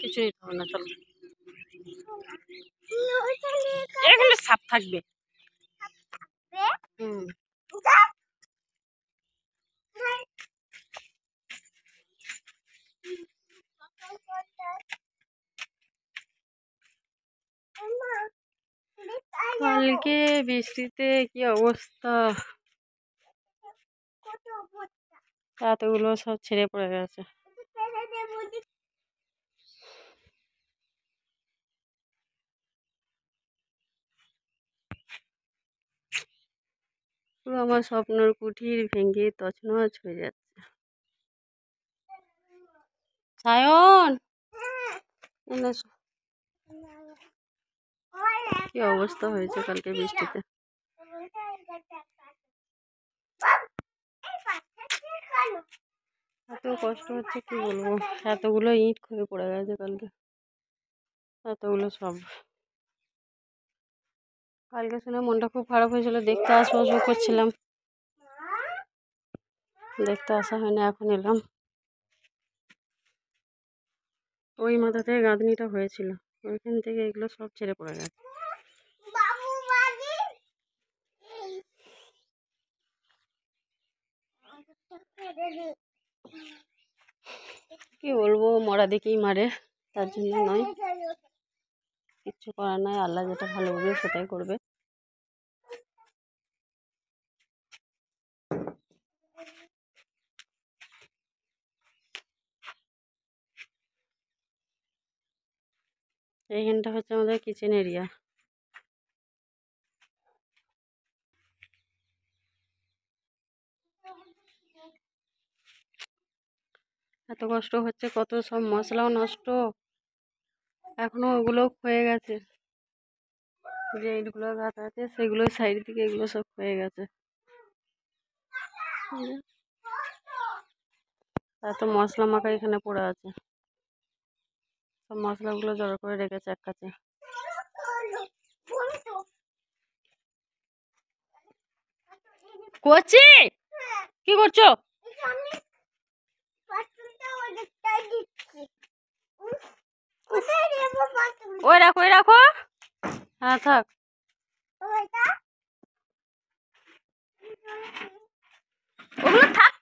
কিছু নিতে হবে না, চলো। এখানে সাপ থাকবে। হুম, কালকে বৃষ্টিতে কি অবস্থা, এতগুলো সব ছেড়ে পড়ে গেছে। পুরো আমার স্বপ্নের কুঠির ভেঙে তছনছ হয়ে যাচ্ছে। সায়ন, এনে এসো। কি অবস্থা হয়েছে কালকে বৃষ্টিতে। এত কষ্ট হচ্ছে কি বলবো, এতগুলো ইট খুবই পড়ে গেছে কালকে, এতগুলো সব। কালকে শুনে মনটা খুব খারাপ হয়েছিল, দেখতে আসবো আসবো করছিলাম, দেখতে আসা হয়নি, এখন এলাম। ওই মাথা থেকে গাঁথনিটা হয়েছিল, ওইখান থেকে এগুলো সব ছেড়ে পড়ে গেছে। কি বলবো, মরা দিকেই মারে, তার জন্য নয়, কিচ্ছু করার নয়, আল্লাহ যেটা ভালো বুঝবে সেটাই করবে। এইখানটা হচ্ছে আমাদের কিচেন এরিয়া। এত কষ্ট হচ্ছে, কত সব মশলাও নষ্ট, এখনো ওগুলো ক্ষয়ে গেছে, যে ইটগুলো গাঁথা আছে সেগুলো সাইড থেকে এগুলো সব ক্ষয়ে গেছে। এত মশলা মাখা এখানে পড়ে আছে, সব মশলাগুলো জড়ো করে রেখেছে এক কাছে। করছি, কি করছো? ওই রাখো, ওই রাখো, হ্যাঁ থাক। ওগুলো থাক